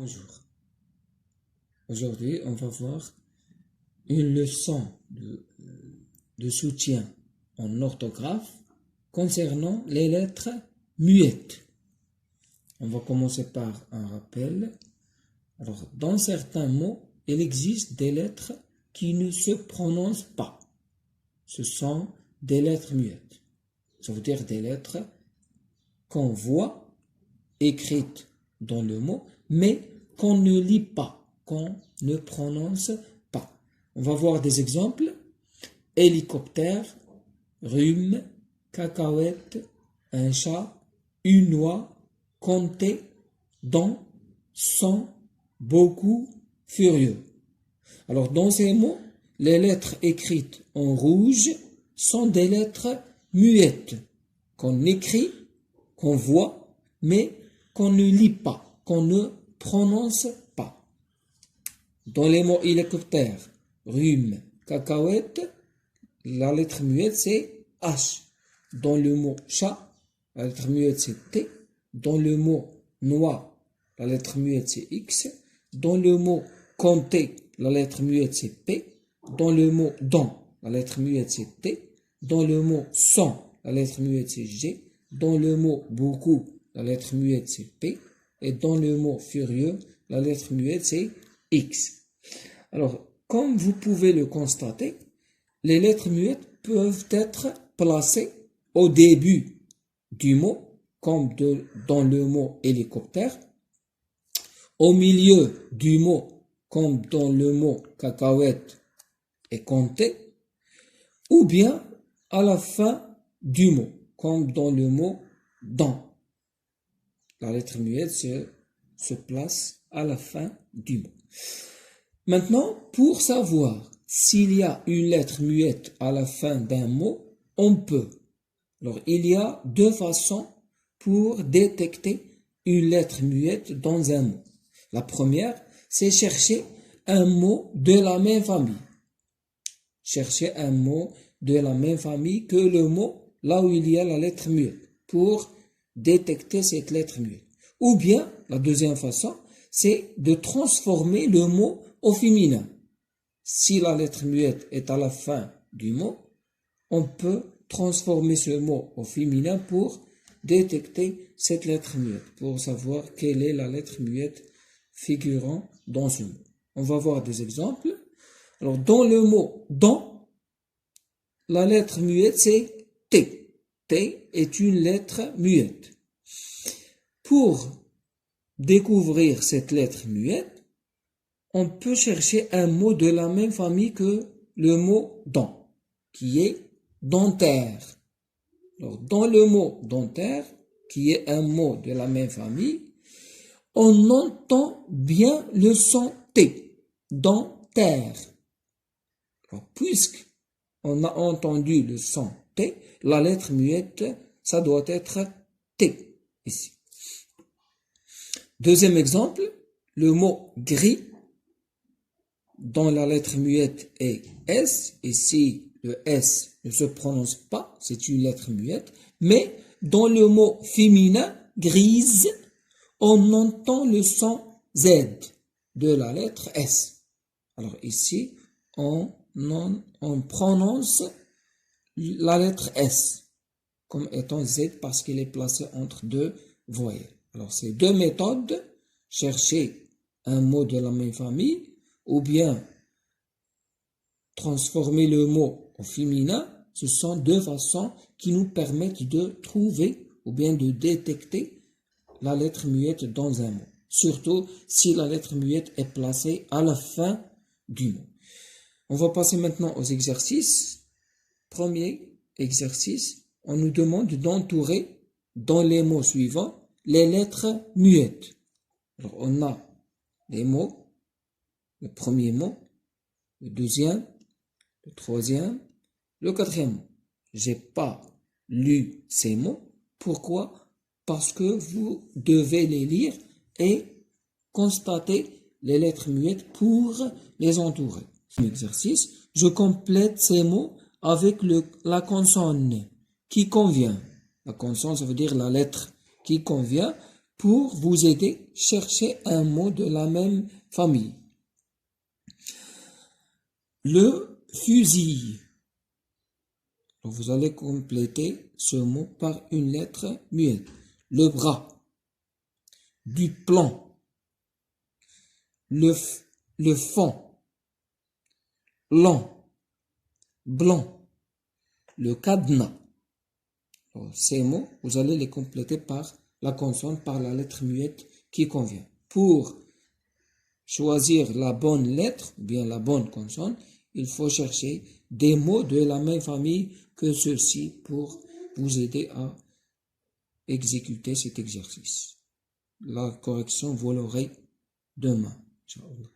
Bonjour. Aujourd'hui, on va voir une leçon de soutien en orthographe concernant les lettres muettes. On va commencer par un rappel. Alors, dans certains mots, il existe des lettres qui ne se prononcent pas. Ce sont des lettres muettes. Ça veut dire des lettres qu'on voit écrites dans le mot, mais qu'on ne lit pas, qu'on ne prononce pas. On va voir des exemples. Hélicoptère, rhume, cacahuète, un chat, une noix, compter, dans, sans, beaucoup, furieux. Alors, dans ces mots, les lettres écrites en rouge sont des lettres muettes, qu'on écrit, qu'on voit, mais qu'on ne lit pas, qu'on ne prononce pas. Dans les mots hélicoptère, rhume, cacahuète, la lettre muette c'est H. Dans le mot chat, la lettre muette c'est T. Dans le mot noix, la lettre muette c'est X. Dans le mot compter, la lettre muette c'est P. Dans le mot dans, la lettre muette c'est T. Dans le mot sans, la lettre muette c'est G. Dans le mot beaucoup, la lettre muette c'est P. Et dans le mot furieux, la lettre muette c'est X. Alors, comme vous pouvez le constater, les lettres muettes peuvent être placées au début du mot, comme dans le mot hélicoptère, au milieu du mot, comme dans le mot cacahuète et compter, ou bien à la fin du mot, comme dans le mot dans. La lettre muette se place à la fin du mot. Maintenant, pour savoir s'il y a une lettre muette à la fin d'un mot, on peut. Alors, il y a deux façons pour détecter une lettre muette dans un mot. La première, c'est chercher un mot de la même famille. Chercher un mot de la même famille que le mot là où il y a la lettre muette pour détecter cette lettre muette. Ou bien, la deuxième façon, c'est de transformer le mot au féminin. Si la lettre muette est à la fin du mot, on peut transformer ce mot au féminin pour détecter cette lettre muette, pour savoir quelle est la lettre muette figurant dans ce mot. On va voir des exemples. Alors, dans le mot dans, la lettre muette c'est T. T est une lettre muette. Pour découvrir cette lettre muette, on peut chercher un mot de la même famille que le mot dans, qui est dentaire. Alors, dans le mot dentaire, qui est un mot de la même famille, on entend bien le son T, dentaire. Alors, puisqu'on a entendu le son T, la lettre muette, ça doit être T, ici. Deuxième exemple, le mot gris, dont la lettre muette est S. Ici, le S ne se prononce pas, c'est une lettre muette. Mais dans le mot féminin, grise, on entend le son Z de la lettre S. Alors ici, on prononce la lettre S comme étant Z parce qu'elle est placée entre deux voyelles. Alors, ces deux méthodes, chercher un mot de la même famille ou bien transformer le mot au féminin, ce sont deux façons qui nous permettent de trouver ou bien de détecter la lettre muette dans un mot. Surtout si la lettre muette est placée à la fin du mot. On va passer maintenant aux exercices. Premier exercice, on nous demande d'entourer dans les mots suivants les lettres muettes. Alors, on a les mots, le premier mot, le deuxième, le troisième, le quatrième mot. J'ai pas lu ces mots. Pourquoi? Parce que vous devez les lire et constater les lettres muettes pour les entourer. Exercice, je complète ces mots avec la consonne qui convient. La consonne, ça veut dire la lettre qui convient Pour vous aider, cherchez un mot de la même famille. Le fusil. Donc, vous allez compléter ce mot par une lettre muette. Le bras. Du plan. Le fond. Long. Blanc. Le cadenas. Alors, ces mots, vous allez les compléter par la consonne, par la lettre muette qui convient. Pour choisir la bonne lettre, ou bien la bonne consonne, il faut chercher des mots de la même famille que ceux-ci pour vous aider à exécuter cet exercice. La correction, vous l'aurez demain. Inch'Allah.